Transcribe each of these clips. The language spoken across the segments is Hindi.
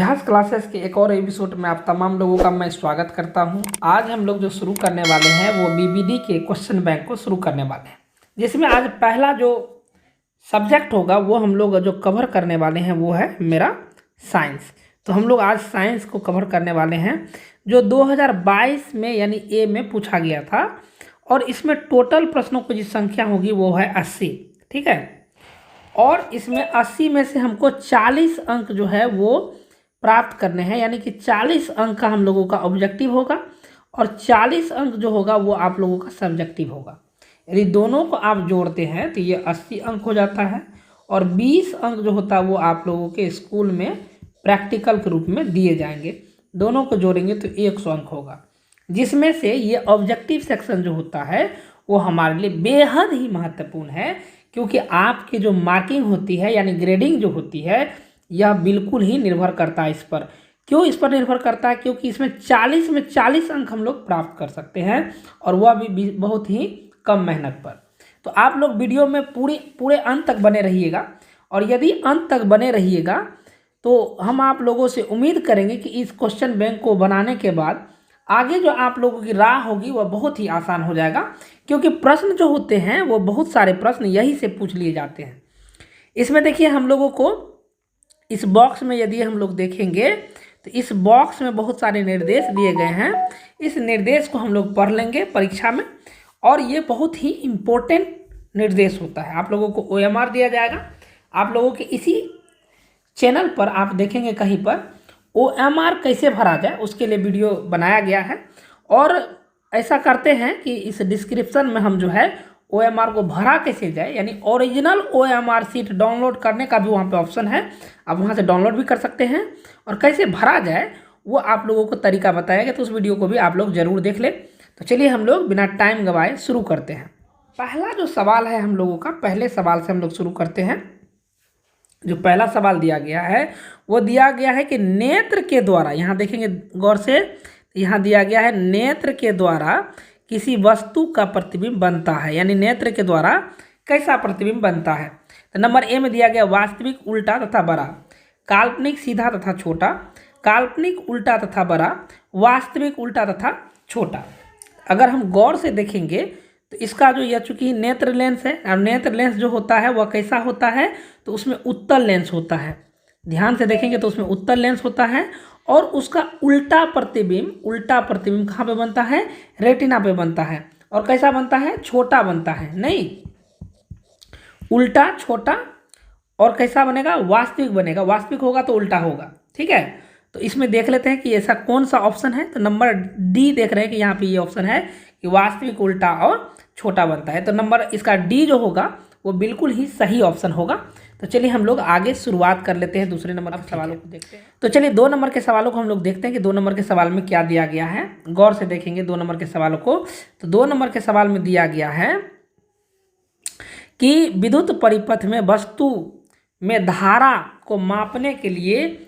अभ्यास क्लासेस के एक और एपिसोड में आप तमाम लोगों का मैं स्वागत करता हूं। आज हम लोग जो शुरू करने वाले हैं वो बीबीडी के क्वेश्चन बैंक को शुरू करने वाले हैं, जिसमें आज पहला जो सब्जेक्ट होगा वो हम लोग जो कवर करने वाले हैं वो है मेरा साइंस। तो हम लोग आज साइंस को कवर करने वाले हैं जो 2022 में यानी ए में पूछा गया था, और इसमें टोटल प्रश्नों की जो संख्या होगी वो है 80। ठीक है, और इसमें 80 में से हमको 40 अंक जो है वो प्राप्त करने हैं, यानी कि 40 अंक का हम लोगों का ऑब्जेक्टिव होगा और 40 अंक जो होगा वो आप लोगों का सब्जेक्टिव होगा। यदि दोनों को आप जोड़ते हैं तो ये 80 अंक हो जाता है, और 20 अंक जो होता है वो आप लोगों के स्कूल में प्रैक्टिकल के रूप में दिए जाएंगे। दोनों को जोड़ेंगे तो 100 अंक होगा, जिसमें से ये ऑब्जेक्टिव सेक्शन जो होता है वो हमारे लिए बेहद ही महत्वपूर्ण है, क्योंकि आपकी जो मार्किंग होती है यानी ग्रेडिंग जो होती है यह बिल्कुल ही निर्भर करता है इस पर। क्यों इस पर निर्भर करता है? क्योंकि इसमें 40 में 40 अंक हम लोग प्राप्त कर सकते हैं, और वह भी बहुत ही कम मेहनत पर। तो आप लोग वीडियो में पूरे अंत तक बने रहिएगा, और यदि अंत तक बने रहिएगा तो हम आप लोगों से उम्मीद करेंगे कि इस क्वेश्चन बैंक को बनाने के बाद आगे जो आप लोगों की राह होगी वह बहुत ही आसान हो जाएगा, क्योंकि प्रश्न जो होते हैं वो बहुत सारे प्रश्न यही से पूछ लिए जाते हैं। इसमें देखिए हम लोगों को इस बॉक्स में यदि हम लोग देखेंगे तो इस बॉक्स में बहुत सारे निर्देश दिए गए हैं। इस निर्देश को हम लोग पढ़ लेंगे परीक्षा में, और ये बहुत ही इम्पोर्टेंट निर्देश होता है। आप लोगों को OMR दिया जाएगा। आप लोगों के इसी चैनल पर आप देखेंगे कहीं पर OMR कैसे भरा जाए उसके लिए वीडियो बनाया गया है, और ऐसा करते हैं कि इस डिस्क्रिप्शन में हम जो है OMR को भरा कैसे जाए, यानी ओरिजिनल OMR सीट डाउनलोड करने का भी वहाँ पे ऑप्शन है। आप वहाँ से डाउनलोड भी कर सकते हैं, और कैसे भरा जाए वो आप लोगों को तरीका बताया गया, तो उस वीडियो को भी आप लोग ज़रूर देख लें। तो चलिए हम लोग बिना टाइम गवाए शुरू करते हैं। पहला जो सवाल है हम लोगों का, पहले सवाल से हम लोग शुरू करते हैं। जो पहला सवाल दिया गया है वो दिया गया है कि नेत्र के द्वारा, यहाँ देखेंगे गौर से, यहाँ दिया गया है नेत्र के द्वारा किसी वस्तु का प्रतिबिंब बनता है, यानी नेत्र के द्वारा कैसा प्रतिबिंब बनता है। तो नंबर ए में दिया गया वास्तविक उल्टा तथा बड़ा, काल्पनिक सीधा तथा छोटा, काल्पनिक उल्टा तथा बड़ा, वास्तविक उल्टा तथा छोटा। अगर हम गौर से देखेंगे तो इसका जो यह चूंकि नेत्र लेंस है, और नेत्र लेंस जो होता है वह कैसा होता है, तो उसमें उत्तल लेंस होता है। ध्यान से देखेंगे तो उसमें उत्तल लेंस होता है, और उसका उल्टा प्रतिबिंब कहाँ पे बनता है? रेटिना पे बनता है। और कैसा बनता है? छोटा बनता है, नहीं उल्टा छोटा। और कैसा बनेगा? वास्तविक बनेगा। वास्तविक होगा तो उल्टा होगा। ठीक है, तो इसमें देख लेते हैं कि ऐसा कौन सा ऑप्शन है। तो नंबर डी देख रहे हैं कि यहाँ पे ये ऑप्शन है कि वास्तविक उल्टा और छोटा बनता है। तो नंबर इसका डी जो होगा वो बिल्कुल ही सही ऑप्शन होगा। तो चलिए हम लोग आगे शुरुआत कर लेते हैं दूसरे नंबर के सवालों को देखते हैं। तो चलिए 2 नंबर के सवालों को हम लोग देखते हैं कि 2 नंबर के सवाल में क्या दिया गया है। गौर से देखेंगे 2 नंबर के सवालों को। तो 2 नंबर के सवाल में दिया गया है कि विद्युत परिपथ में वस्तु में धारा को मापने के लिए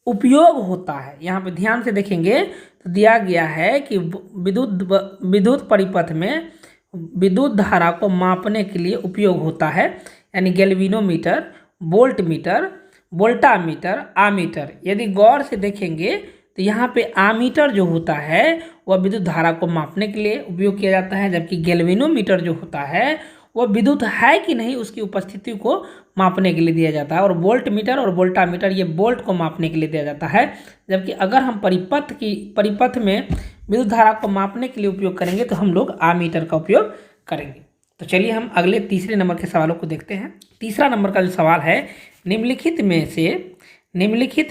उपयोग होता है। यहाँ पे ध्यान से देखेंगे तो दिया गया है कि विद्युत परिपथ में विद्युत धारा को मापने के लिए उपयोग होता है, यानी गैल्वेनोमीटर, वोल्टमीटर, वोल्टामीटर, आमीटर। यदि गौर से देखेंगे तो यहाँ पे आमीटर जो होता है वह विद्युत धारा को मापने के लिए उपयोग किया जाता है, जबकि गैल्वेनोमीटर जो होता है वह विद्युत है कि नहीं उसकी उपस्थिति को मापने के लिए दिया जाता है। और वोल्टमीटर और वोल्टामीटर ये वोल्ट को मापने के लिए दिया जाता है, जबकि अगर हम परिपथ में विद्युत धारा को मापने के लिए उपयोग करेंगे तो हम लोग आमीटर का उपयोग करेंगे। तो चलिए हम अगले तीसरे नंबर के सवालों को देखते हैं। तीसरा नंबर का जो सवाल है, निम्नलिखित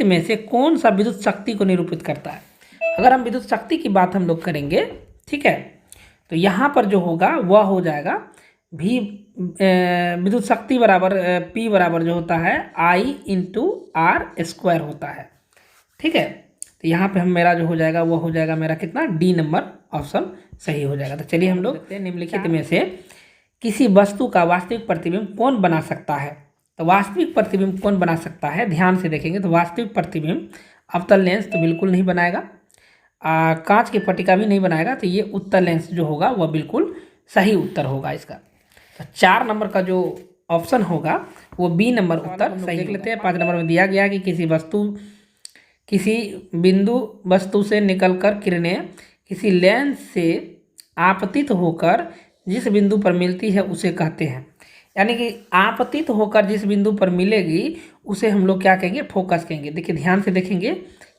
में से कौन सा विद्युत शक्ति को निरूपित करता है। अगर हम विद्युत शक्ति की बात हम लोग करेंगे, ठीक है, तो यहाँ पर जो होगा वह हो जाएगा भी विद्युत शक्ति बराबर P बराबर जो होता है I/R² होता है। ठीक है, तो यहाँ पे हम मेरा जो हो जाएगा वो हो जाएगा मेरा कितना? डी नंबर ऑप्शन सही हो जाएगा। तो चलिए हम लोग देखते हैं निम्नलिखित में से किसी वस्तु का वास्तविक प्रतिबिंब कौन बना सकता है। तो वास्तविक प्रतिबिंब कौन बना सकता है? ध्यान से देखेंगे तो वास्तविक प्रतिबिंब अवतल लेंस तो बिल्कुल नहीं बनाएगा, कांच की पट्टिका भी नहीं बनाएगा। तो ये उत्तल लेंस जो होगा वह बिल्कुल सही उत्तर होगा इसका। तो 4 नंबर का जो ऑप्शन होगा वो बी नंबर उत्तर सही देख लेते हैं। 5 नंबर में दिया गया कि किसी वस्तु किसी बिंदु वस्तु से निकलकर किरणें किसी लेंस से आपतित होकर जिस बिंदु पर मिलती है उसे कहते हैं। यानी कि आपतित होकर जिस बिंदु पर मिलेगी उसे हम लोग क्या कहेंगे, फोकस कहेंगे। देखिए ध्यान से देखेंगे,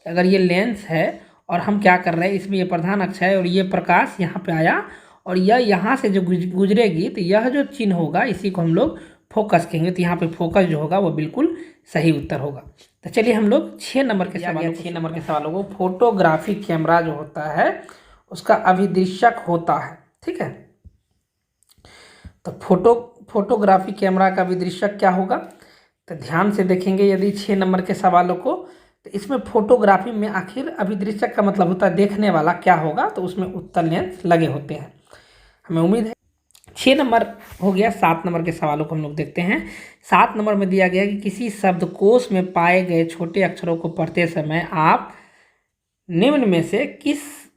अगर ये लेंस है और हम क्या कर रहे हैं, इसमें ये प्रधान अक्ष है और ये प्रकाश यहाँ पे आया और यह यहाँ से जो गुजरेगी तो यह जो चिन्ह होगा इसी को हम लोग फोकस कहेंगे। तो यहाँ पे फोकस जो होगा वो बिल्कुल सही उत्तर होगा। तो चलिए हम लोग 6 नंबर के सवालों को फोटोग्राफी कैमरा जो होता है उसका अभिदृश्यक होता है। ठीक है, तो फोटोग्राफी कैमरा का अभिदृश्यक क्या होगा, तो ध्यान से देखेंगे यदि 6 नंबर के सवालों को, तो इसमें फोटोग्राफी में आखिर अभिदृश्यक का मतलब होता है देखने वाला क्या होगा, तो उसमें उत्तल लेंस लगे होते हैं। हमें उम्मीद है 6 नंबर हो गया। 7 नंबर के सवालों को हम लोग देखते हैं। 7 नंबर में दिया गया कि किसी शब्दकोश में पाए गए छोटे अक्षरों को पढ़ते समय आप निम्न में से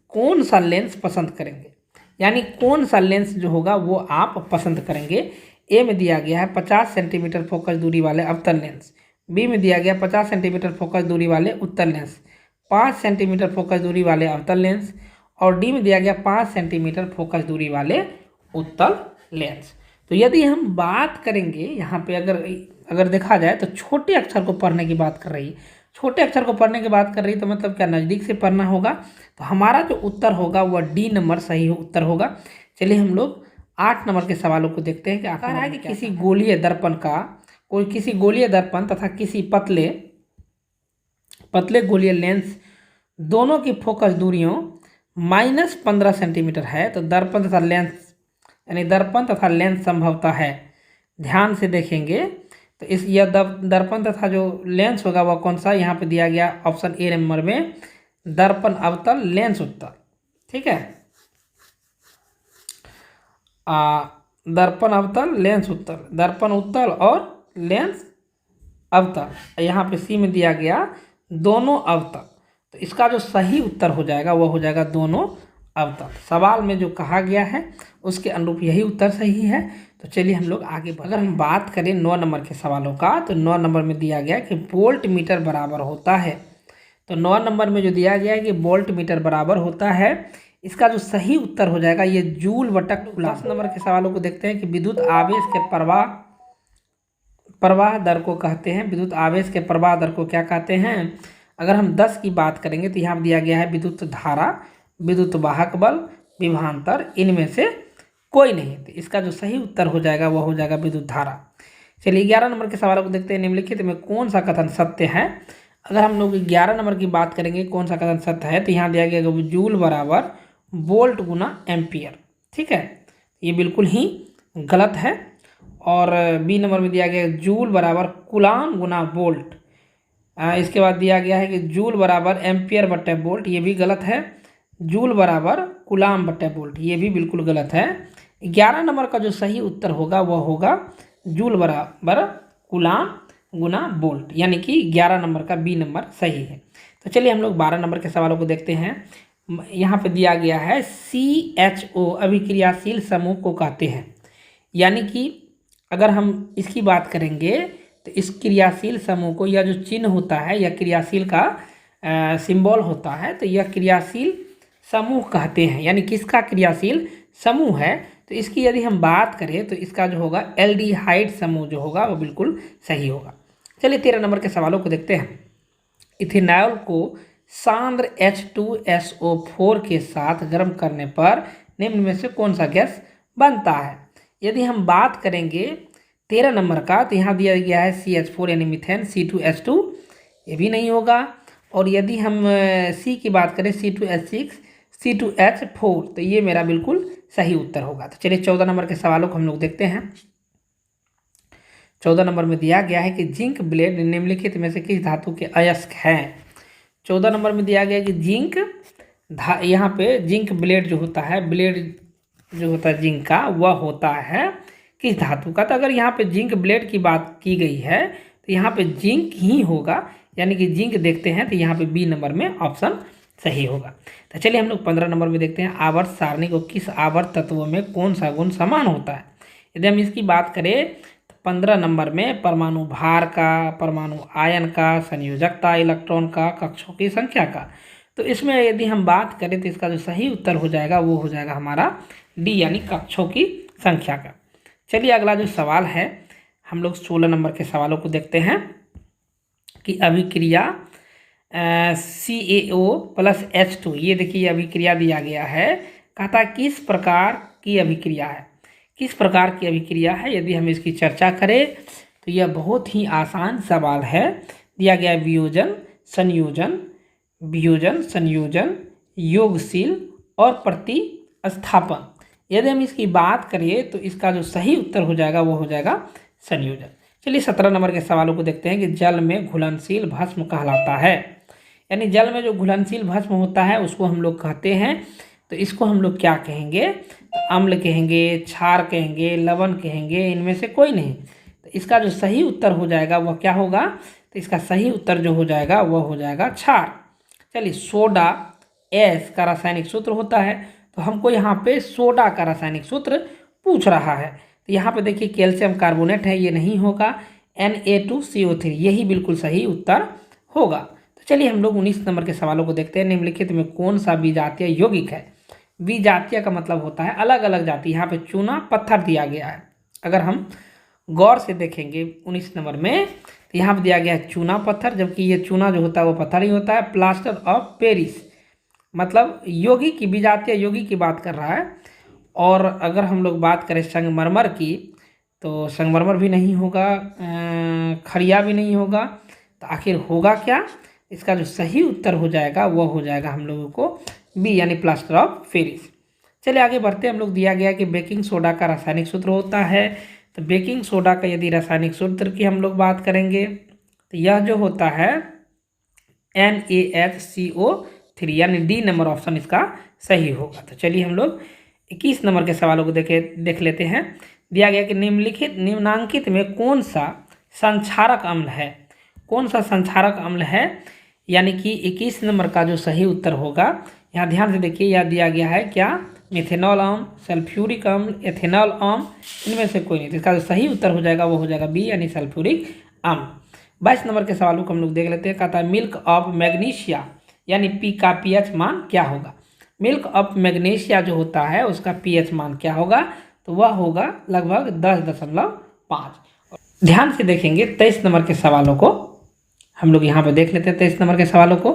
कौन सा लेंस पसंद करेंगे, यानी कौन सा लेंस जो होगा वो आप पसंद करेंगे। ए में दिया गया है 50 सेंटीमीटर फोकस दूरी वाले अवतल लेंस, बी में दिया गया 50 सेंटीमीटर फोकस दूरी वाले उत्तल लेंस, 5 सेंटीमीटर फोकस दूरी वाले अवतल लेंस, और डी में दिया गया 5 सेंटीमीटर फोकस दूरी वाले उत्तल लेंस। तो यदि हम बात करेंगे यहाँ पे अगर देखा जाए तो छोटे अक्षर को पढ़ने की बात कर रही है, छोटे अक्षर को पढ़ने की बात कर रही है तो मतलब क्या नज़दीक से पढ़ना होगा। तो हमारा जो उत्तर होगा वह डी नंबर सही उत्तर होगा। चलिए हम लोग 8 नंबर के सवालों को देखते हैं कि आखिर है कि किसी गोलीय दर्पण तथा किसी पतले गोलीय लेंस दोनों की फोकस दूरियों -15 सेंटीमीटर है, तो दर्पण तथा लेंस संभवतः है। ध्यान से देखेंगे तो यह दर्पण तथा जो लेंस होगा वह कौन सा, यहाँ पे दिया गया ऑप्शन ए नंबर में दर्पण अवतल लेंस उत्तल। ठीक है, दर्पण अवतल लेंस उत्तल, दर्पण उत्तल और लेंस अवतल। यहाँ पे सी में दिया गया दोनों अवतल, तो इसका जो सही उत्तर हो जाएगा वह हो जाएगा दोनों अवतल। सवाल में जो कहा गया है उसके अनुरूप यही उत्तर सही है। तो चलिए हम लोग आगे अगर हम बात करें 9 नंबर के सवालों का, तो 9 नंबर में दिया गया कि वोल्ट मीटर बराबर होता है। तो 9 नंबर में जो दिया गया है कि वोल्ट मीटर बराबर होता है, इसका जो सही उत्तर हो जाएगा ये जूल बटा कूलम। 10 नंबर के सवालों को देखते हैं कि विद्युत आवेश के प्रवाह दर को कहते हैं। विद्युत आवेश के प्रवाह दर को क्या कहते हैं। अगर हम 10 की बात करेंगे तो यहाँ दिया गया है विद्युत धारा, विद्युत वाहक बल, विभवांतर, इनमें से कोई नहीं। तो इसका जो सही उत्तर हो जाएगा वह हो जाएगा विद्युत धारा। चलिए 11 नंबर के सवालों को देखते हैं। निम्नलिखित में कौन सा कथन सत्य है। अगर हम लोग 11 नंबर की बात करेंगे कौन सा कथन सत्य है, तो यहाँ दिया गया कि जूल बराबर वोल्ट गुना एम्पियर। ठीक है, ये बिल्कुल ही गलत है। और बी नंबर में दिया गया जूल बराबर कूलाम गुना वोल्ट। इसके बाद दिया गया है कि जूल बराबर एम्पियर बटे वोल्ट, ये भी गलत है। जूल बराबर कूलाम बटे वोल्ट, ये भी बिल्कुल गलत है। 11 नंबर का जो सही उत्तर होगा वह होगा जूल बराबर कूलाम गुना वोल्ट, यानी कि 11 नंबर का बी नंबर सही है। तो चलिए हम लोग 12 नंबर के सवालों को देखते हैं। यहाँ पे दिया गया है CHO अभिक्रियाशील समूह को कहते हैं। यानी कि अगर हम इसकी बात करेंगे तो इस क्रियाशील समूह को, यह जो चिन्ह होता है, यह क्रियाशील का सिंबल होता है, तो यह क्रियाशील समूह कहते हैं। यानी किसका क्रियाशील समूह है, तो इसकी यदि हम बात करें तो इसका जो होगा एल्डिहाइड समूह जो होगा वो बिल्कुल सही होगा। चलिए 13 नंबर के सवालों को देखते हैं। इथेनॉल को सांद्र H2SO4 के साथ गर्म करने पर निम्न में से कौन सा गैस बनता है। यदि हम बात करेंगे 13 नंबर का, तो यहाँ दिया गया है CH4 यानी मीथेन, C2H2 ये भी नहीं होगा। और यदि हम सी की बात करें C2H6, C2H4, तो ये मेरा बिल्कुल सही उत्तर होगा। तो चलिए 14 नंबर के सवालों को हम लोग देखते हैं। 14 नंबर में दिया गया है कि जिंक ब्लेड निम्नलिखित में से किस धातु के अयस्क हैं। 14 नंबर में दिया गया है कि यहाँ पे जिंक ब्लेड जो होता है, जिंक का, वह होता है किस धातु का। तो अगर यहाँ पे जिंक ब्लेड की बात की गई है तो यहाँ पे जिंक ही होगा, यानी कि जिंक देखते हैं तो यहाँ पे बी नंबर में ऑप्शन सही होगा। तो चलिए हम लोग 15 नंबर में देखते हैं। आवर्त सारणी को किस आवर्त तत्वों में कौन सा गुण समान होता है। यदि हम इसकी बात करें तो 15 नंबर में परमाणु भार का, परमाणु आयन का, संयोजकता इलेक्ट्रॉन का, कक्षों की संख्या का। तो इसमें यदि हम बात करें तो इसका जो सही उत्तर हो जाएगा वो हो जाएगा हमारा डी, यानी कक्षों की संख्या का। चलिए अगला जो सवाल है, हम लोग 16 नंबर के सवालों को देखते हैं कि अभिक्रिया CaO+H2, ये देखिए अभिक्रिया दिया गया है। कहता है किस प्रकार की अभिक्रिया है, किस प्रकार की अभिक्रिया है। यदि हम इसकी चर्चा करें तो यह बहुत ही आसान सवाल है। दिया गया वियोजन, संयोजन, वियोजन, संयोजन, योगशील और प्रतिस्थापन। यदि हम इसकी बात करें तो इसका जो सही उत्तर हो जाएगा वो हो जाएगा संयोजन। चलिए 17 नंबर के सवालों को देखते हैं कि जल में घुलनशील भस्म कहलाता है, यानी जल में जो घुलनशील भस्म होता है उसको हम लोग कहते हैं। तो इसको हम लोग क्या कहेंगे, तो अम्ल कहेंगे, क्षार कहेंगे, लवण कहेंगे, इनमें से कोई नहीं। तो इसका जो सही उत्तर हो जाएगा वह क्या होगा, तो इसका सही उत्तर जो हो जाएगा वह हो जाएगा क्षार। चलिए सोडा एस का रासायनिक सूत्र होता है, तो हमको यहाँ पे सोडा का रासायनिक सूत्र पूछ रहा है। तो यहाँ पे देखिए कैल्शियम कार्बोनेट है, ये नहीं होगा। Na2CO3 यही बिल्कुल सही उत्तर होगा। तो चलिए हम लोग 19 नंबर के सवालों को देखते हैं। निम्नलिखित में कौन सा विजातीय यौगिक है। विजातीय का मतलब होता है अलग अलग जाति। यहाँ पे चूना पत्थर दिया गया है। अगर हम गौर से देखेंगे 19 नंबर में तो यहाँ पे दिया गया है चूना पत्थर, जबकि ये चूना जो होता है वो पत्थर ही होता है। प्लास्टर ऑफ पेरिस मतलब यौगिक की, विजातीय यौगिक की बात कर रहा है। और अगर हम लोग बात करें संगमरमर की तो संगमरमर भी नहीं होगा, खड़िया भी नहीं होगा। तो आखिर होगा क्या, इसका जो सही उत्तर हो जाएगा वो हो जाएगा हम लोगों को बी, यानी प्लास्टर ऑफ पेरिस। चलिए आगे बढ़ते हैं। हम लोग दिया गया कि बेकिंग सोडा का रासायनिक सूत्र होता है। तो बेकिंग सोडा का यदि रासायनिक सूत्र की हम लोग बात करेंगे तो यह जो होता है NaHCO3, यानी डी नंबर ऑप्शन इसका सही होगा। तो चलिए हम लोग 21 नंबर के सवालों को देख लेते हैं। दिया गया कि निम्नांकित में कौन सा संक्षारक अम्ल है, कौन सा संक्षारक अम्ल है, यानी कि 21 नंबर का जो सही उत्तर होगा, यहाँ ध्यान से देखिए, यह दिया गया है क्या, मिथेनॉल अम्ल, सल्फ्यूरिक अम्ल, एथेनॉल अम्ल, इनमें से कोई नहीं। तो इसका जो सही उत्तर हो जाएगा वो हो जाएगा बी, यानी सल्फ्यूरिक अम्ल। 22 नंबर के सवालों को हम लोग देख लेते हैं। कहता है मिल्क ऑफ मैग्नीशिया यानी पी का pH मान क्या होगा। मिल्क ऑफ मैग्नीशिया जो होता है उसका pH मान क्या होगा, तो वह होगा लगभग 10.5। ध्यान से देखेंगे 23 नंबर के सवालों को हम लोग यहाँ पे देख लेते हैं। 23 नंबर के सवालों को,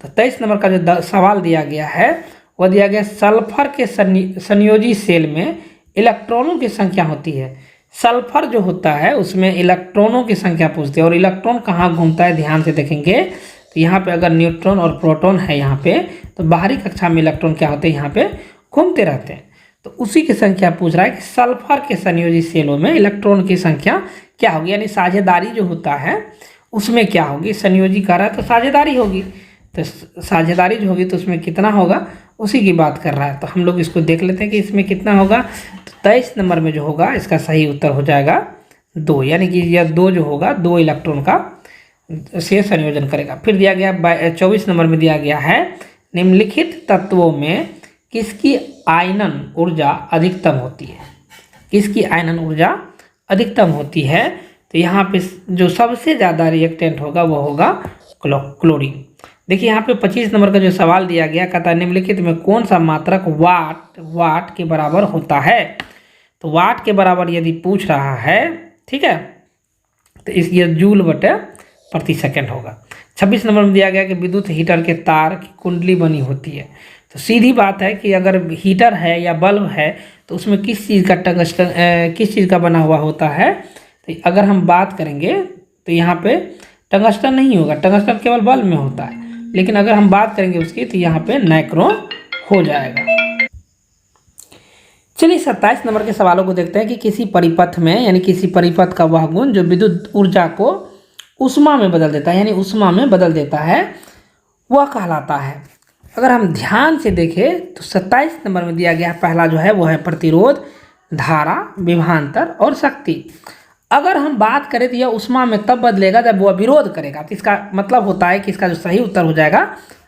तो 23 नंबर का जो सवाल दिया गया है वह दिया गया सल्फर के संयोजी सेल में इलेक्ट्रॉनों की संख्या होती है। सल्फर जो होता है उसमें इलेक्ट्रॉनों की संख्या पूछते हैं, और इलेक्ट्रॉन कहाँ घूमता है ध्यान से देखेंगे तो यहाँ पे अगर न्यूट्रॉन और प्रोटॉन है यहाँ पे, तो बाहरी कक्षा में इलेक्ट्रॉन क्या होते हैं, यहाँ पे घूमते रहते हैं। तो उसी की संख्या पूछ रहा है कि सल्फर के संयोजी सेलों में इलेक्ट्रॉन की संख्या क्या होगी, यानी साझेदारी जो होता है उसमें क्या होगी। संयोजी कह रहा है तो साझेदारी होगी, तो साझेदारी जो होगी तो उसमें कितना होगा उसी की बात कर रहा है। तो हम लोग इसको देख लेते हैं कि इसमें कितना होगा। तो 23 नंबर में जो होगा इसका सही उत्तर हो जाएगा 2, यानी कि यह 2 जो होगा 2 इलेक्ट्रॉन का से संयोजन करेगा। फिर दिया गया 24 नंबर में दिया गया है निम्नलिखित तत्वों में किसकी आयनन ऊर्जा अधिकतम होती है, किसकी आयनन ऊर्जा अधिकतम होती है। तो यहाँ पे जो सबसे ज़्यादा रिएक्टेंट होगा वो होगा क्लोरीन। देखिए यहाँ पे 25 नंबर का जो सवाल दिया गया, कहता है निम्नलिखित में कौन सा मात्रक वाट के बराबर होता है। तो वाट के बराबर यदि पूछ रहा है, ठीक है, तो इस ये जूल बटे प्रति सेकंड होगा। 26 नंबर में दिया गया कि विद्युत हीटर के तार की कुंडली बनी होती है। तो सीधी बात है कि अगर हीटर है या बल्ब है तो उसमें किस चीज़ का टंगस्टन किस चीज़ का बना हुआ होता है। तो अगर हम बात करेंगे तो यहाँ पे टंगस्टन नहीं होगा, टंगस्टन केवल बल्ब में होता है। लेकिन अगर हम बात करेंगे उसकी तो यहाँ पे नाइक्रोम हो जाएगा। चलिए 27 नंबर के सवालों को देखते हैं कि किसी परिपथ में, यानी किसी परिपथ का वह गुण जो विद्युत ऊर्जा को उष्मा में बदल देता है, यानी उष्मा में बदल देता है, वह कहलाता है। अगर हम ध्यान से देखें तो 27 नंबर में दिया गया पहला जो है वो है प्रतिरोध, धारा, विभवांतर और शक्ति। अगर हम बात करें तो यह उष्मा में तब बदलेगा जब वह विरोध करेगा। तो इसका मतलब होता है कि इसका जो सही उत्तर हो जाएगा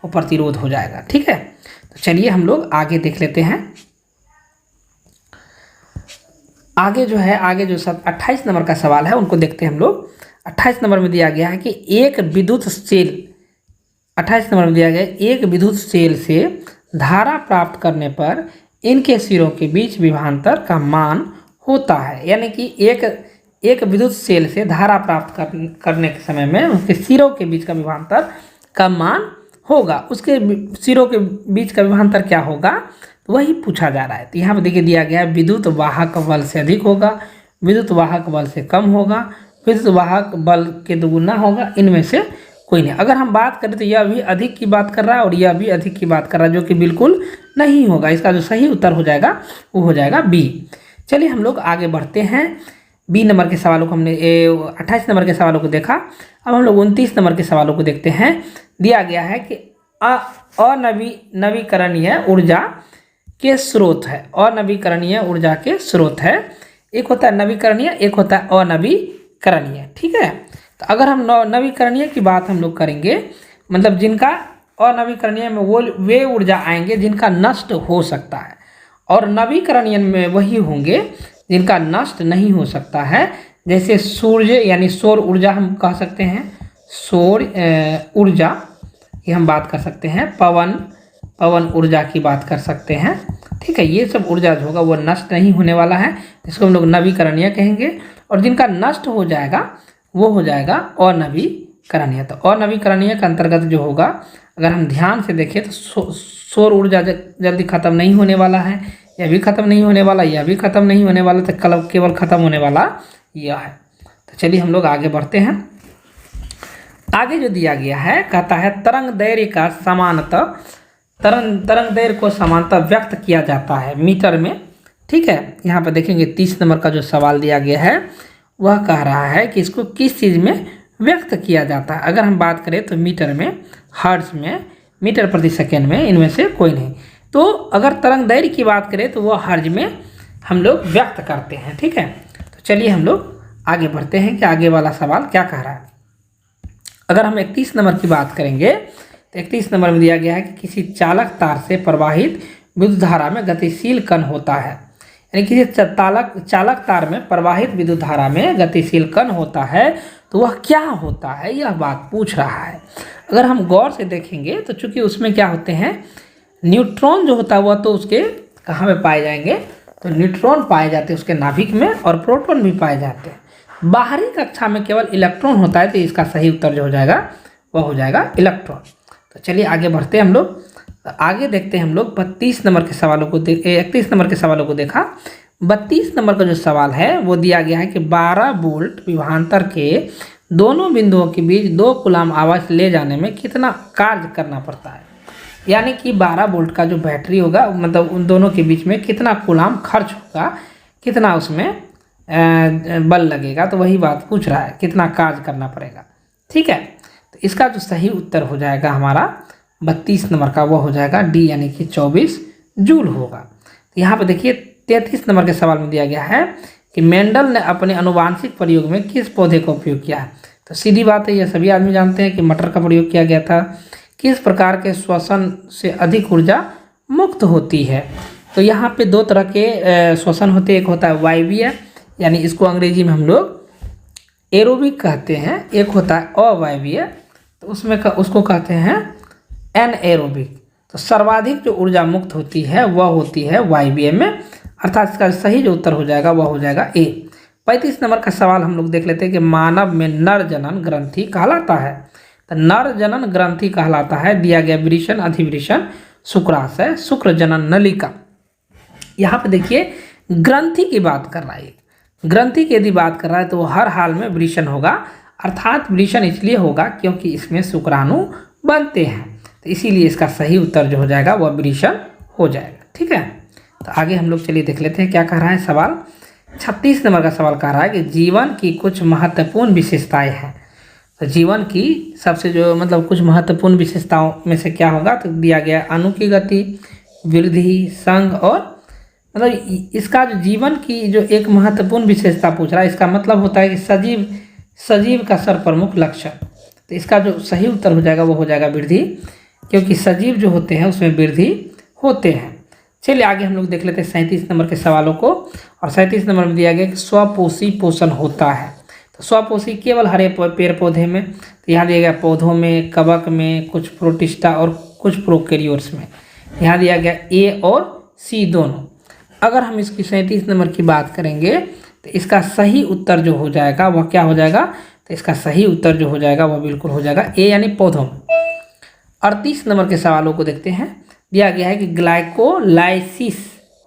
वो प्रतिरोध हो जाएगा। ठीक है, तो चलिए हम लोग आगे देख लेते हैं। आगे जो है, आगे जो सब 28 नंबर का सवाल है उनको देखते हैं हम लोग। 28 नंबर में दिया गया है कि एक विद्युत सेल, 28 नंबर में दिया गया है, एक विद्युत सेल से धारा प्राप्त करने पर इनके सिरों के बीच विभवांतर का मान होता है। यानी कि एक विद्युत सेल से धारा प्राप्त करने के समय में उसके सिरों के बीच का विभवांतर का मान होगा। उसके सिरों के बीच का विभवांतर क्या होगा, तो वही पूछा जा रहा है। तो यहाँ पर देखिए दिया गया है विद्युत वाहक बल से अधिक होगा, विद्युत वाहक बल से कम होगा, विद्युत वाहक बल के दुगुना होगा, इनमें से कोई नहीं। अगर हम बात करें तो यह भी अधिक की बात कर रहा है और यह भी अधिक की बात कर रहा है, जो कि बिल्कुल नहीं होगा। इसका जो सही उत्तर हो जाएगा वो हो जाएगा बी। चलिए हम लोग आगे बढ़ते हैं। बी नंबर के सवालों को हमने 28 नंबर के सवालों को देखा। अब हम लोग 29 नंबर के सवालों को देखते हैं। दिया गया है कि अनवीकरणीय ऊर्जा के स्रोत है, अनवीकरणीय ऊर्जा के स्रोत है। एक होता है नवीकरणीय, एक होता है अनवीकरणीय, ठीक है। तो अगर हम नवीकरणीय की बात हम लोग करेंगे, मतलब जिनका अनवीकरणीय में वो वे ऊर्जा आएंगे जिनका नष्ट हो सकता है, और नवीकरणीय में वही होंगे जिनका नष्ट नहीं हो सकता है। जैसे सूर्य यानी सौर ऊर्जा हम कह सकते हैं, सौर ऊर्जा की हम बात कर सकते हैं, पवन ऊर्जा की बात कर सकते हैं, ठीक है। ये सब ऊर्जा जो होगा वो नष्ट नहीं होने वाला है, इसको हम लोग नवीकरणीय कहेंगे। और जिनका नष्ट हो जाएगा वो हो जाएगा अनवीकरणीय। तो अनवीकरणीय के अंतर्गत जो होगा, अगर हम ध्यान से देखें तो सौर ऊर्जा जल्दी खत्म नहीं होने वाला है, यह भी खत्म नहीं होने वाला, यह भी खत्म नहीं होने वाला, तो केवल खत्म होने वाला यह है। तो चलिए हम लोग आगे बढ़ते हैं। आगे जो दिया गया है कहता है तरंग दैर्घ्य का समानतः तरंग दैर्घ्य को समानतः व्यक्त किया जाता है मीटर में, ठीक है। यहाँ पर देखेंगे 30 नंबर का जो सवाल दिया गया है वह कह रहा है कि इसको किस चीज़ में व्यक्त किया जाता है। अगर हम बात करें तो मीटर में, हर्ट्ज में, मीटर प्रति सेकेंड में, इनमें से कोई नहीं। तो अगर तरंग दैर्घ्य की बात करें तो वह हर्ट्ज में हम लोग व्यक्त करते हैं, ठीक है। तो चलिए हम लोग आगे बढ़ते हैं कि आगे वाला सवाल क्या कह रहा है। अगर हम 31 नंबर की बात करेंगे तो 31 नंबर में दिया गया है कि किसी चालक तार से प्रवाहित विद्युत धारा में गतिशील कण होता है। यानी किसी चालक तार में प्रवाहित विद्युत धारा में गतिशील कण होता है, तो वह क्या होता है, यह बात पूछ रहा है। अगर हम गौर से देखेंगे तो चूंकि उसमें क्या होते हैं, न्यूट्रॉन जो होता है वह तो उसके कहाँ पे पाए जाएंगे, तो न्यूट्रॉन पाए जाते हैं उसके नाभिक में, और प्रोटॉन भी पाए जाते हैं। बाहरी कक्षा में केवल इलेक्ट्रॉन होता है, तो इसका सही उत्तर जो हो जाएगा वह हो जाएगा इलेक्ट्रॉन। तो चलिए आगे बढ़ते हैं हम लोग। आगे देखते हैं हम लोग 32 नंबर के सवालों को 31 नंबर के सवालों को देखा। 32 नंबर का जो सवाल है वो दिया गया है कि 12 वोल्ट विभवांतर के दोनों बिंदुओं के बीच 2 कूलाम आवेश ले जाने में कितना कार्य करना पड़ता है। यानी कि 12 वोल्ट का जो बैटरी होगा, मतलब उन दोनों के बीच में कितना कूलाम खर्च होगा, कितना उसमें बल लगेगा, तो वही बात पूछ रहा है, कितना कार्य करना पड़ेगा, ठीक है। तो इसका जो सही उत्तर हो जाएगा हमारा 32 नंबर का, वो हो जाएगा डी, यानी कि 24 जूल होगा। तो यहाँ पे देखिए 33 नंबर के सवाल में दिया गया है कि मेंडल ने अपने अनुवांशिक प्रयोग में किस पौधे का उपयोग किया है। तो सीधी बात है, यह सभी आदमी जानते हैं कि मटर का प्रयोग किया गया था। किस प्रकार के श्वसन से अधिक ऊर्जा मुक्त होती है, तो यहाँ पे 2 तरह के श्वसन होते हैं। एक होता है वायवीय, यानी इसको अंग्रेजी में हम लोग एरोबिक कहते हैं, एक होता है अवायवीय, तो उसमें उसको कहते हैं एनएरोबिक। तो सर्वाधिक जो ऊर्जा मुक्त होती है वह होती है वायवीय में, अर्थात इसका सही जो उत्तर हो जाएगा वह हो जाएगा ए। 35 नंबर का सवाल हम लोग देख लेते हैं कि मानव में नर जनन ग्रंथि कहलाता है। तो नर जनन ग्रंथि कहलाता है, दिया गया वृषण, अधिवृषण, शुक्राशय, शुक्र जनन नलिका। यहाँ पे देखिए ग्रंथि की बात कर रहा है, ग्रंथि की यदि बात कर रहा है तो हर हाल में वृषण होगा, अर्थात वृषण इसलिए होगा क्योंकि इसमें शुक्राणु बनते हैं, तो इसीलिए इसका सही उत्तर जो हो जाएगा वह वृषण हो जाएगा, ठीक है। तो आगे हम लोग चलिए देख लेते हैं क्या कह रहा है सवाल। 36 नंबर का सवाल कह रहा है कि जीवन की कुछ महत्वपूर्ण विशेषताएं हैं। तो जीवन की सबसे जो मतलब कुछ महत्वपूर्ण विशेषताओं में से क्या होगा, तो दिया गया अणु की गति, वृद्धि, संघ, और मतलब इसका जो जीवन की जो एक महत्वपूर्ण विशेषता पूछ रहा है, इसका मतलब होता है कि सजीव का सर्वप्रमुख लक्षण। तो इसका जो सही उत्तर हो जाएगा वो हो जाएगा वृद्धि, क्योंकि सजीव जो होते हैं उसमें वृद्धि होते हैं। चलिए आगे हम लोग देख लेते हैं 37 नंबर के सवालों को। और 37 नंबर में दिया गया कि स्वपोषी पोषण होता है। तो स्वपोषी केवल हरे पेड़ पौधे में, तो यहाँ दिया गया पौधों में, कवक में, कुछ प्रोटिस्टा और कुछ प्रोकैरियोट्स में। यहाँ दिया गया ए और सी दोनों। अगर हम इसकी 37 नंबर की बात करेंगे तो इसका सही उत्तर जो हो जाएगा वह क्या हो जाएगा, तो इसका सही उत्तर जो हो जाएगा वह बिल्कुल हो जाएगा ए यानी पौधों में। 38 नंबर के सवालों को देखते हैं। दिया गया है कि ग्लाइकोलाइसिस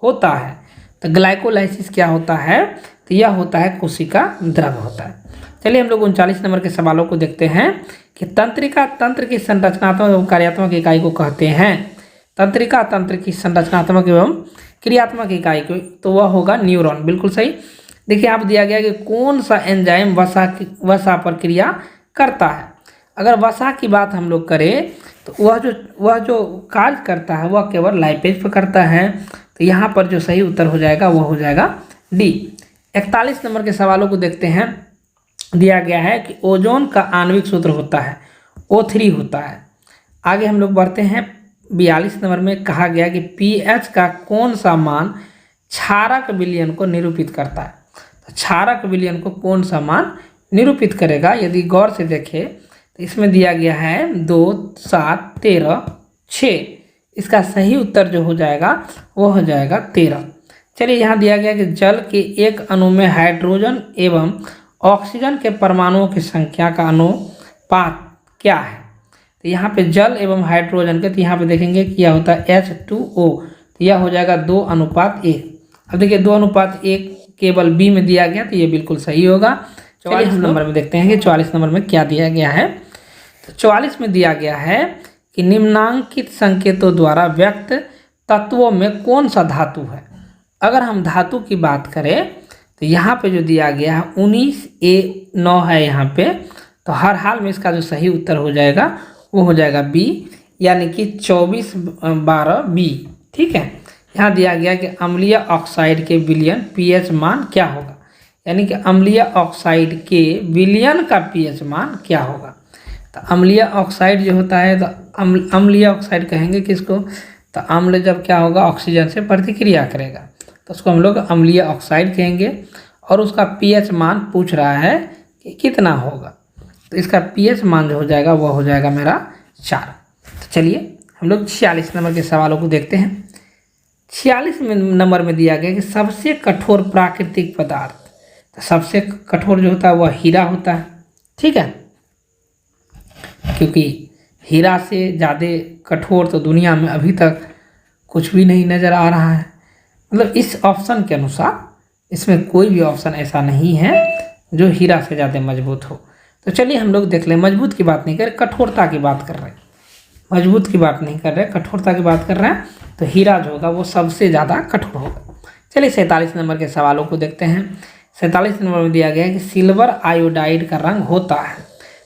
होता है। तो ग्लाइकोलाइसिस क्या होता है, तो यह होता है कोशिका द्रव होता है। चलिए हम लोग 39 नंबर के सवालों को देखते हैं कि तंत्रिका तंत्र की संरचनात्मक एवं कार्यात्मक इकाई को कहते हैं। तंत्रिका तंत्र की संरचनात्मक एवं क्रियात्मक इकाई को, तो वह होगा न्यूरॉन। बिल्कुल सही। देखिए आप दिया गया कि कौन सा एंजाइम वसा पर क्रिया करता है। अगर वसा की बात हम लोग करें तो वह जो कार्य करता है वह केवल लाइपेज पर करता है। तो यहाँ पर जो सही उत्तर हो जाएगा वह हो जाएगा डी। 41 नंबर के सवालों को देखते हैं। दिया गया है कि ओजोन का आणविक सूत्र होता है O3 होता है। आगे हम लोग बढ़ते हैं। 42 नंबर में कहा गया कि pH का कौन सा मान क्षारक विलयन को निरूपित करता है। तो क्षारक विलयन को कौन सा मान निरूपित करेगा, यदि गौर से देखें तो इसमें दिया गया है 2, 7, 13, 6। इसका सही उत्तर जो हो जाएगा वो हो जाएगा 13। चलिए यहाँ दिया गया कि जल के एक अणु में हाइड्रोजन एवं ऑक्सीजन के परमाणुओं की संख्या का अनुपात क्या है। तो यहाँ पे जल एवं हाइड्रोजन के, तो यहाँ पे देखेंगे कि यह होता है H2O। तो यह हो जाएगा 2:1। अब देखिए 2:1 केवल बी में दिया गया, तो ये बिल्कुल सही होगा। 44 नंबर में देखते हैं कि 44 नंबर में क्या दिया गया है। तो 44 में दिया गया है कि निम्नांकित संकेतों द्वारा व्यक्त तत्वों में कौन सा धातु है। अगर हम धातु की बात करें तो यहाँ पे जो दिया गया है 19A9 है यहाँ पे। तो हर हाल में इसका जो सही उत्तर हो जाएगा वो हो जाएगा बी, यानी कि 24/12 बी। ठीक है। यहाँ दिया गया कि अम्लीय ऑक्साइड के विलयन pH मान क्या होगा, यानी कि अम्लीय ऑक्साइड के विलयन का pH मान क्या होगा। तो अम्लीय ऑक्साइड जो होता है, तो अम्लीय ऑक्साइड कहेंगे किसको, तो अम्ल जब क्या होगा ऑक्सीजन से प्रतिक्रिया करेगा तो उसको हम लोग अम्लीय ऑक्साइड कहेंगे। और उसका pH मान पूछ रहा है कि कितना होगा, तो इसका pH मान जो हो जाएगा वह हो जाएगा मेरा 4। तो चलिए हम लोग 46 नंबर के सवालों को देखते हैं। 46 नंबर में दिया गया कि सबसे कठोर प्राकृतिक पदार्थ, तो सबसे कठोर जो होता है वह हीरा होता है। ठीक है, क्योंकि हीरा से ज़्यादा कठोर तो दुनिया में अभी तक कुछ भी नहीं नज़र आ रहा है। मतलब इस ऑप्शन के अनुसार इसमें कोई भी ऑप्शन ऐसा नहीं है जो हीरा से ज़्यादा मजबूत हो। तो चलिए हम लोग देख लें। मजबूत की बात नहीं कर रहे, कठोरता की बात कर रहे हैं। मजबूत की बात नहीं कर रहे, कठोरता की बात कर रहे हैं। तो हीरा जो होगा वो सबसे ज़्यादा कठोर होगा। चलिए 47 नंबर के सवालों को देखते हैं। 47 नंबर में दिया गया है कि सिल्वर आयोडाइड का रंग होता है।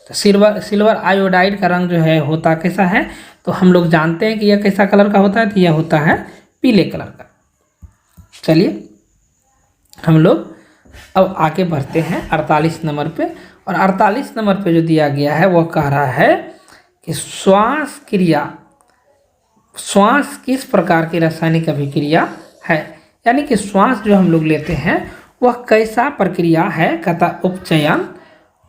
तो सिल्वर आयोडाइड का रंग जो है होता कैसा है, तो हम लोग जानते हैं कि यह कैसा कलर का होता है, तो यह होता है पीले कलर का। चलिए हम लोग अब आगे बढ़ते हैं 48 नंबर पे। और 48 नंबर पे जो दिया गया है वह कह रहा है कि श्वास किस प्रकार की रासायनिक अभिक्रिया है, यानी कि श्वास जो हम लोग लेते हैं वह कैसा प्रक्रिया है। कहता उपचयन,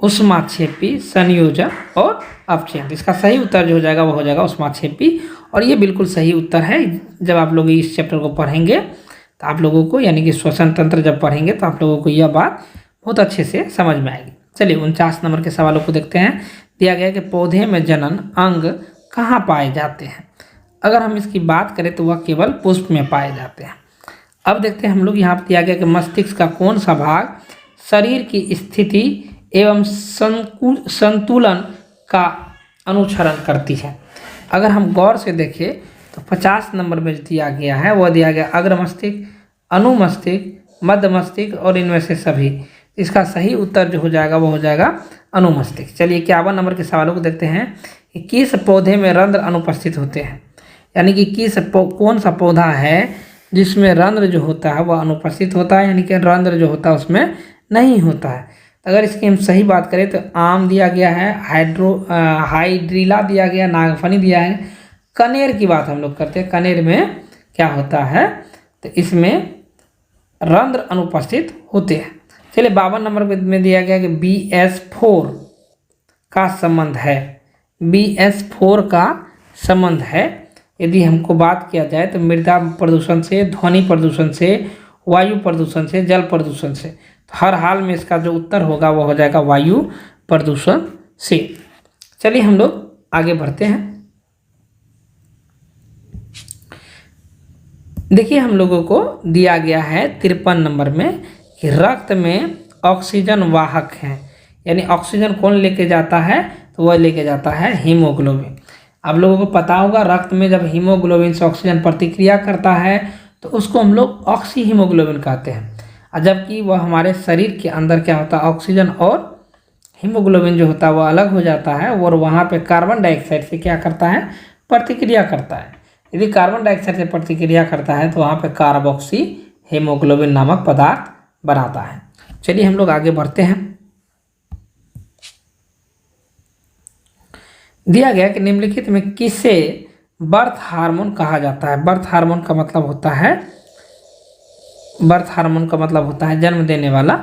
ऊष्माक्षेपी, संयोजन और अपचयन। इसका सही उत्तर जो हो जाएगा वो हो जाएगा ऊष्माक्षेपी। और ये बिल्कुल सही उत्तर है। जब आप लोग इस चैप्टर को पढ़ेंगे तो आप लोगों को, यानी कि श्वसन तंत्र जब पढ़ेंगे तो आप लोगों को यह बात बहुत अच्छे से समझ में आएगी। चलिए 49 नंबर के सवालों को देखते हैं। दिया गया कि पौधे में जनन अंग कहाँ पाए जाते हैं। अगर हम इसकी बात करें तो वह केवल पुष्प में पाए जाते हैं। अब देखते हैं हम लोग, यहाँ पर दिया गया कि मस्तिष्क का कौन सा भाग शरीर की स्थिति एवं संतुलन का अनुसरण करती है। अगर हम गौर से देखें तो 50 नंबर में दिया गया है वह दिया गया अग्र मस्तिष्क, अनुमस्तिष्क, मध्य मस्तिष्क और इनमें से सभी। इसका सही उत्तर जो हो जाएगा वो हो जाएगा अनुमस्तिष्क। चलिए 51 नंबर के सवालों को देखते हैं कि किस पौधे में रंध्र अनुपस्थित होते हैं, यानी कि कौन सा पौधा है जिसमें रंध्र जो होता है वह अनुपस्थित होता है, यानी कि रंध्र जो होता है उसमें नहीं होता है। अगर इसकी हम सही बात करें तो आम दिया गया है, हाइड्रिला दिया गया, नागफनी दिया है। कनेर की बात हम लोग करते हैं। कनेर में क्या होता है, तो इसमें रंध्र अनुपस्थित होते हैं। चलिए 52 नंबर में दिया गया कि BS4 का संबंध है, BS4 का संबंध है। यदि हमको बात किया जाए तो मृदा प्रदूषण से, ध्वनि प्रदूषण से, वायु प्रदूषण से, जल प्रदूषण से, तो हर हाल में इसका जो उत्तर होगा वो हो जाएगा वायु प्रदूषण से। चलिए हम लोग आगे बढ़ते हैं। देखिए हम लोगों को दिया गया है 53 नंबर में कि रक्त में ऑक्सीजन वाहक हैं, यानी ऑक्सीजन कौन लेके जाता है, तो वह लेके जाता है हीमोग्लोबिन। आप लोगों को पता होगा रक्त में जब हीमोग्लोबिन से ऑक्सीजन प्रतिक्रिया करता है तो उसको हम लोग ऑक्सी हीमोग्लोबिन कहते हैं, और जबकि वह हमारे शरीर के अंदर क्या होता है, ऑक्सीजन और हीमोग्लोबिन जो होता है वह अलग हो जाता है और वहाँ पे कार्बन डाइऑक्साइड से क्या करता है, प्रतिक्रिया करता है। यदि कार्बन डाइऑक्साइड से प्रतिक्रिया करता है तो वहाँ पे कार्बोक्सी हीमोग्लोबिन नामक पदार्थ बनाता है। चलिए हम लोग आगे बढ़ते हैं। दिया गया कि निम्नलिखित में किसे बर्थ हार्मोन कहा जाता है। बर्थ हार्मोन का मतलब होता है, बर्थ हार्मोन का मतलब होता है जन्म देने वाला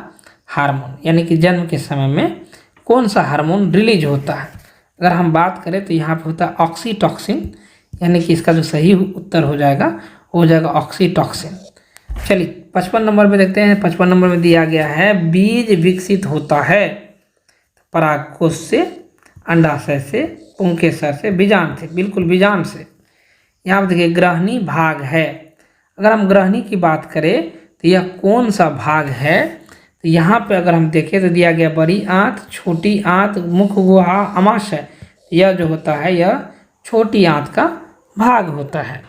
हार्मोन, यानी कि जन्म के समय में कौन सा हार्मोन रिलीज होता है। अगर हम बात करें तो यहाँ पे होता है ऑक्सीटॉक्सिन, यानी कि इसका जो सही उत्तर हो जाएगा वो हो जाएगा ऑक्सीटॉक्सिन। चलिए 55 नंबर में देखते हैं। 55 नंबर में दिया गया है बीज विकसित होता है परागकोश से, अंडाशय से, पुंकेसर से, बीजांड से। बिल्कुल बीजांड से। यहाँ पर देखिए ग्रहणी भाग है। अगर हम ग्रहणी की बात करें तो यह कौन सा भाग है, तो यहाँ पे अगर हम देखें तो दिया गया बड़ी आंत, छोटी आंत, मुख गुहा, अमाशय। यह जो होता है यह छोटी आंत का भाग होता है।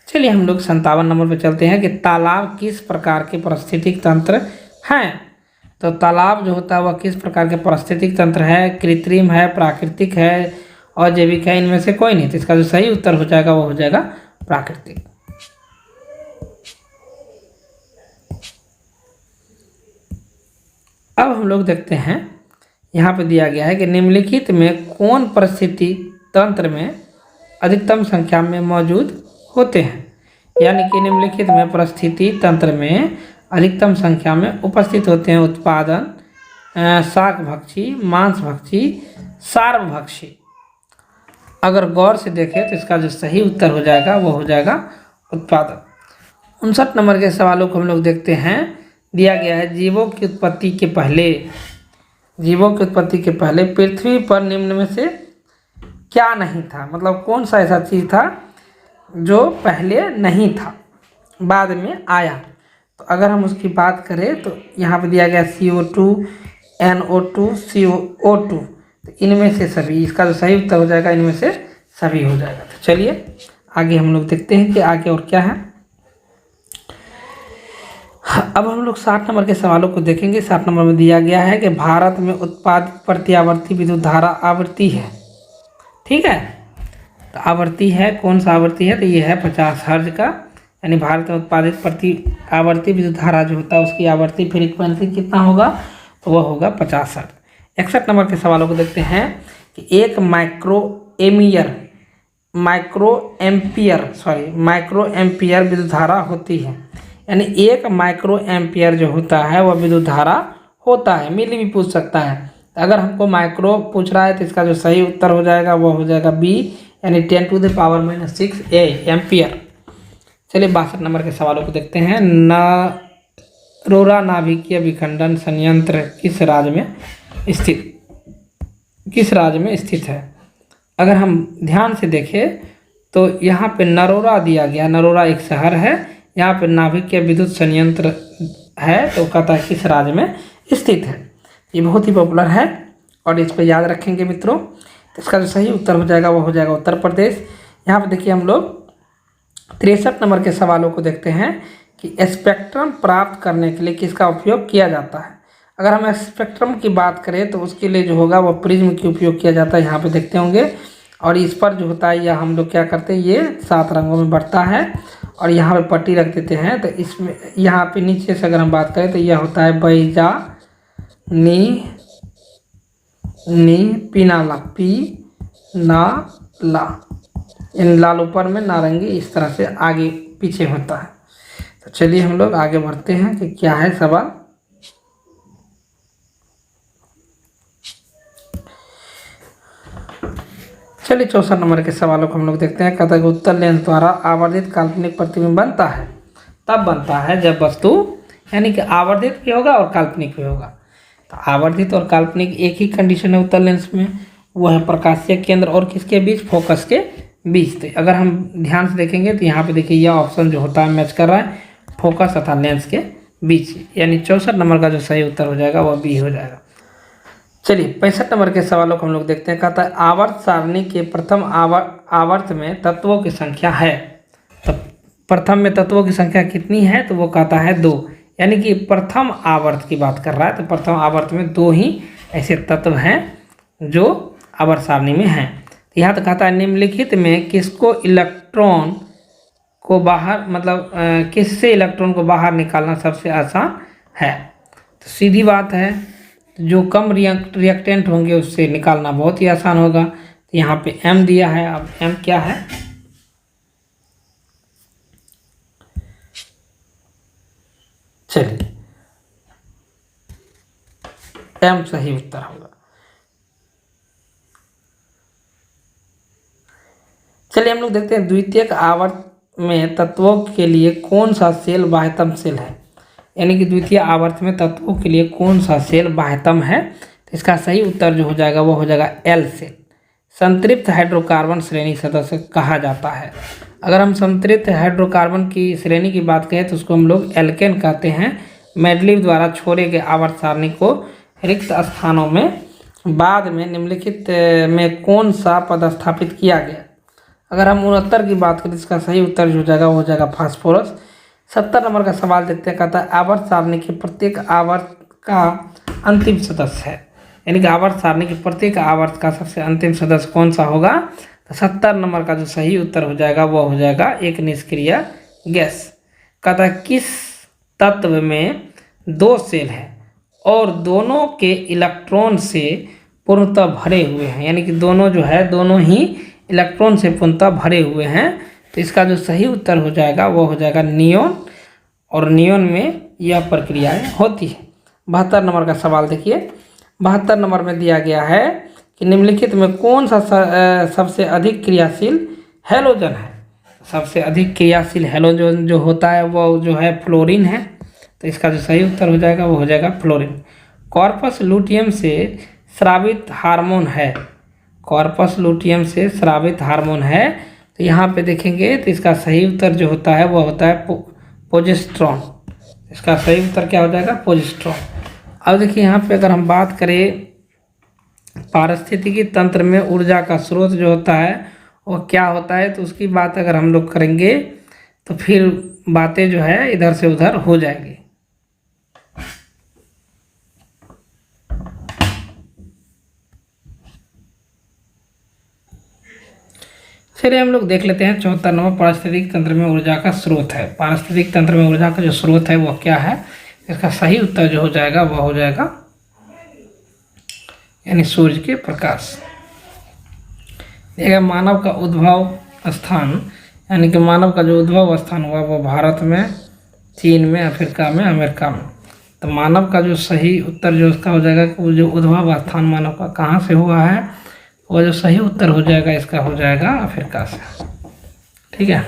चलिए हम लोग 57 नंबर पे चलते हैं कि तालाब किस प्रकार के पारिस्थितिक तंत्र हैं। तो तालाब जो होता है वह किस प्रकार के पारिस्थितिक तंत्र है, कृत्रिम है, प्राकृतिक है और जैविक है, इनमें से कोई नहीं। तो इसका जो सही उत्तर हो जाएगा वो हो जाएगा प्राकृतिक। अब हम लोग देखते हैं, यहाँ पे दिया गया है कि निम्नलिखित में कौन परिस्थिति तंत्र में अधिकतम संख्या में मौजूद होते हैं। यानी कि निम्नलिखित में परिस्थिति तंत्र में अधिकतम संख्या में उपस्थित होते हैं उत्पादन, शाकभक्षी, मांसभक्षी, सार्वभक्षी। अगर गौर से देखें तो इसका जो सही उत्तर हो जाएगा वो हो जाएगा उत्पादन। 59 नंबर के सवालों को हम लोग देखते हैं। दिया गया है जीवों की उत्पत्ति के पहले, जीवों की उत्पत्ति के पहले पृथ्वी पर निम्न में से क्या नहीं था। मतलब कौन सा ऐसा चीज़ था जो पहले नहीं था, बाद में आया। तो अगर हम उसकी बात करें तो यहाँ पे दिया गया CO2, NO2, CO2। तो इनमें से सभी, इसका जो सही उत्तर हो जाएगा इनमें से सभी हो जाएगा। तो चलिए आगे हम लोग देखते हैं कि आगे और क्या है। अब हम लोग 60 नंबर के सवालों को देखेंगे। 60 नंबर में दिया गया है कि भारत में उत्पादित प्रतिआवर्ती विद्युत धारा आवृत्ति है। ठीक है, तो आवृत्ति है, कौन सा आवृत्ति है, तो ये है 50 हर्ज का। यानी भारत में उत्पादित प्रति आवर्ती विद्युत धारा जो होता है उसकी आवर्ती फ्रीक्वेंसी कितना होगा, तो वह होगा 50 हर्ज। 61 नंबर के सवालों को देखते हैं कि एक माइक्रो एम्पियर विद्युत धारा होती है। यानी 1 माइक्रो एम्पियर जो होता है वह विद्युत धारा होता है। मिली भी पूछ सकता है। अगर हमको माइक्रो पूछ रहा है तो इसका जो सही उत्तर हो जाएगा वो हो जाएगा B, यानी 10⁻⁻⁶ एम्पियर। चलिए 62 नंबर के सवालों को देखते हैं। नरोरा नाभिकीय विखंडन संयंत्र किस राज्य में स्थित है। अगर हम ध्यान से देखें तो यहाँ पे नरोरा दिया गया। नरोरा एक शहर है, यहाँ पे नाभिकीय विद्युत संयंत्र है, तो कहता है किस राज्य में स्थित है। ये बहुत ही पॉपुलर है और इसको याद रखेंगे मित्रों। तो इसका जो सही उत्तर हो जाएगा वो हो जाएगा उत्तर प्रदेश। यहाँ पे देखिए हम लोग 63 नंबर के सवालों को देखते हैं कि स्पेक्ट्रम प्राप्त करने के लिए किसका उपयोग किया जाता है। अगर हम स्पेक्ट्रम की बात करें तो उसके लिए जो होगा वो प्रिज्म की उपयोग किया जाता है। यहाँ पे देखते होंगे, और इस पर जो होता है यह हम लोग क्या करते हैं, ये 7 रंगों में बढ़ता है और यहाँ पे पट्टी रख देते हैं। तो इसमें यहाँ पे नीचे से अगर हम बात करें तो यह होता है बैजा नी पीनाला, पी ना ला। इन लाल ऊपर में, नारंगी इस तरह से आगे पीछे होता है। तो चलिए हम लोग आगे बढ़ते हैं कि क्या है सवाल। चलिए 64 नंबर के सवालों को हम लोग देखते हैं। कहता है कि उत्तल लेंस द्वारा आवर्धित काल्पनिक प्रतिबिंब बनता है, तब बनता है जब वस्तु यानी कि आवर्धित भी होगा और काल्पनिक भी होगा। तो आवर्धित और काल्पनिक एक ही कंडीशन है उत्तल लेंस में, वो है प्रकाशीय केंद्र और किसके बीच, फोकस के बीच। तो अगर हम ध्यान से देखेंगे तो यहाँ पे देखिए यह ऑप्शन जो होता है मैच कर रहा है फोकस तथा लेंस के बीच, यानी 64 नंबर का जो सही उत्तर हो जाएगा वह बी हो जाएगा। चलिए 65 नंबर के सवालों को हम लोग देखते हैं। कहता है आवर्त सारणी के प्रथम आवर्त में तत्वों की संख्या है। तो प्रथम में तत्वों की संख्या कितनी है, तो वो कहता है 2, यानी कि प्रथम आवर्त की बात कर रहा है। तो प्रथम आवर्त में 2 ही ऐसे तत्व हैं जो आवर्त सारणी में हैं। यहाँ तो कहता है निम्नलिखित में किसको इलेक्ट्रॉन को बाहर किससे इलेक्ट्रॉन को बाहर निकालना सबसे आसान है। तो सीधी बात है, जो कम रिएक्टेंट होंगे उससे निकालना बहुत ही आसान होगा। तो यहाँ पे M दिया है, अब M क्या है, चलिए M सही उत्तर होगा। चलिए हम लोग देखते हैं द्वितीयक आवर्त में तत्वों के लिए कौन सा सेल बाह्यतम सेल है, यानी कि द्वितीय आवर्त में तत्वों के लिए कौन सा सेल बाह्यतम है। तो इसका सही उत्तर जो हो जाएगा वो हो जाएगा L सेल। संतृप्त हाइड्रोकार्बन श्रेणी सदस्य कहा जाता है। अगर हम संतृप्त हाइड्रोकार्बन की श्रेणी की बात करें तो उसको हम लोग एल्केन कहते हैं। मेंडलीव द्वारा छोड़े गए आवर्त सारणी को रिक्त स्थानों में बाद में निम्नलिखित में कौन सा पदस्थापित किया गया। अगर हम 69 की बात करें तो इसका सही उत्तर जो हो जाएगा वो हो जाएगा फास्फोरस। 70 नंबर का सवाल देखते हैं। कहता है आवर्त सारणी के प्रत्येक आवर्त का अंतिम सदस्य है, यानी कि आवर्त सारणी के प्रत्येक आवर्त का सबसे अंतिम सदस्य कौन सा होगा। तो 70 नंबर का जो सही उत्तर हो जाएगा वो हो जाएगा एक निष्क्रिय गैस। कहता है किस तत्व में 2 सेल है और दोनों के इलेक्ट्रॉन से पूर्णतः भरे हुए हैं, यानी कि दोनों जो है दोनों ही इलेक्ट्रॉन से पूर्णतः भरे हुए हैं। तो इसका जो सही उत्तर हो जाएगा वो हो जाएगा नियोन, और नियोन में यह प्रक्रियाएं होती है। 72 नंबर का सवाल देखिए। 72 नंबर में दिया गया है कि निम्नलिखित में कौन सा सबसे अधिक क्रियाशील हैलोजन है। सबसे अधिक क्रियाशील हैलोजन जो होता है वो जो है फ्लोरीन है। तो इसका जो सही उत्तर हो जाएगा वो हो जाएगा फ्लोरीन। कॉर्पस लूटियम से स्रावित हार्मोन है। कॉर्पस लूटियम से स्रावित हार्मोन है। तो यहाँ पे देखेंगे तो इसका सही उत्तर जो होता है वो होता है प्रोजेस्टेरॉन। इसका सही उत्तर क्या हो जाएगा, प्रोजेस्टेरॉन। अब देखिए यहाँ पे अगर हम बात करें पारिस्थितिकी तंत्र में ऊर्जा का स्रोत जो होता है वो क्या होता है, तो उसकी बात अगर हम लोग करेंगे तो फिर बातें जो है इधर से उधर हो जाएगी। चलिए हम लोग देख लेते हैं 74 नंबर पारिस्थितिक तंत्र में ऊर्जा का स्रोत है। पारिस्थितिक तंत्र में ऊर्जा का जो स्रोत है वो क्या है, इसका सही उत्तर जो हो जाएगा वह हो जाएगा यानी सूर्य के प्रकाश। देखिए मानव का उद्भव स्थान, यानी कि मानव का जो उद्भव स्थान हुआ वो भारत में, चीन में, अफ्रीका में, अमेरिका में। तो मानव का जो सही उत्तर जो उसका हो जाएगा कि वो जो उद्भव स्थान मानव का कहाँ से हुआ है, वो जो सही उत्तर हो जाएगा इसका हो जाएगा अफ्रीका से। ठीक है।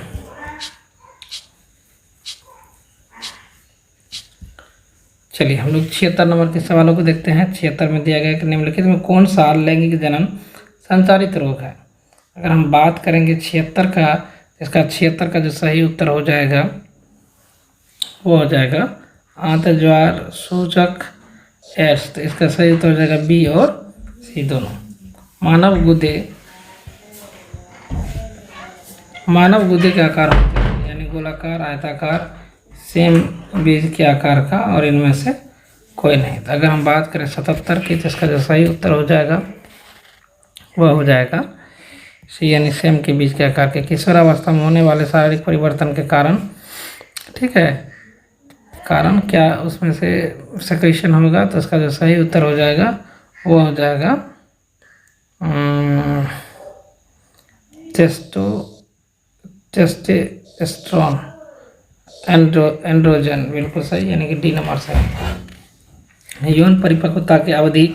चलिए हम लोग 76 नंबर के सवालों को देखते हैं। 76 में दिया गया कि निम्नलिखित में कौन सा लैंगिक जनन संचारित रोग है। अगर हम बात करेंगे 76 का, इसका 76 का जो सही उत्तर हो जाएगा वो हो जाएगा आंतज्वार सूचक एड्स। तो इसका सही उत्तर हो जाएगा बी और सी दोनों। मानव गुदे के आकार होते हैं, यानी गोलाकार, आयताकार, सेम बीज के आकार का, और इनमें से कोई नहीं। तो अगर हम बात करें 77 की तो इसका जो सही उत्तर हो जाएगा वह हो जाएगा सी, यानी सेम के बीज के आकार के। किशोरावस्था में होने वाले शारीरिक परिवर्तन के कारण, ठीक है, कारण क्या उसमें से सेक्रेशन होगा। तो इसका जो सही उत्तर हो जाएगा वो हो जाएगा टेस्टोस्टेरोन, एंड्रोजन, बिल्कुल सही, यानी कि डी नंबर सही। यौन परिपक्वता की अवधि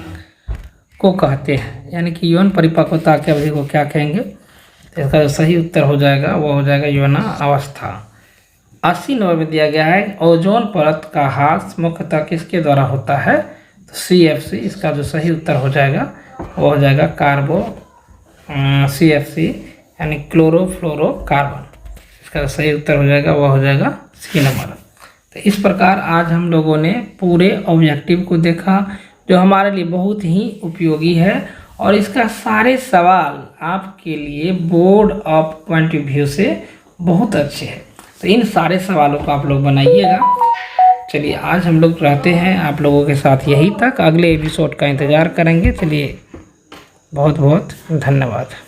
को कहते हैं, यानी कि यौन परिपक्वता की अवधि को क्या कहेंगे? तो इसका जो सही उत्तर हो जाएगा वो हो जाएगा यौना अवस्था। 80 नंबर में दिया गया है ओजोन परत का ह्रास मुख्यतः किसके द्वारा होता है? तो CFC, इसका जो सही उत्तर हो जाएगा वो हो जाएगा CFC यानी क्लोरोफ्लोरोकार्बन। इसका जो सही उत्तर हो जाएगा वो हो जाएगा C नंबर। तो इस प्रकार आज हम लोगों ने पूरे ऑब्जेक्टिव को देखा, जो हमारे लिए बहुत ही उपयोगी है, और इसका सारे सवाल आपके लिए board of point of view से बहुत अच्छे हैं। तो इन सारे सवालों को आप लोग बनाइएगा। चलिए आज हम लोग रहते हैं आप लोगों के साथ यहीं तक, अगले एपिसोड का इंतज़ार करेंगे। चलिए बहुत बहुत धन्यवाद।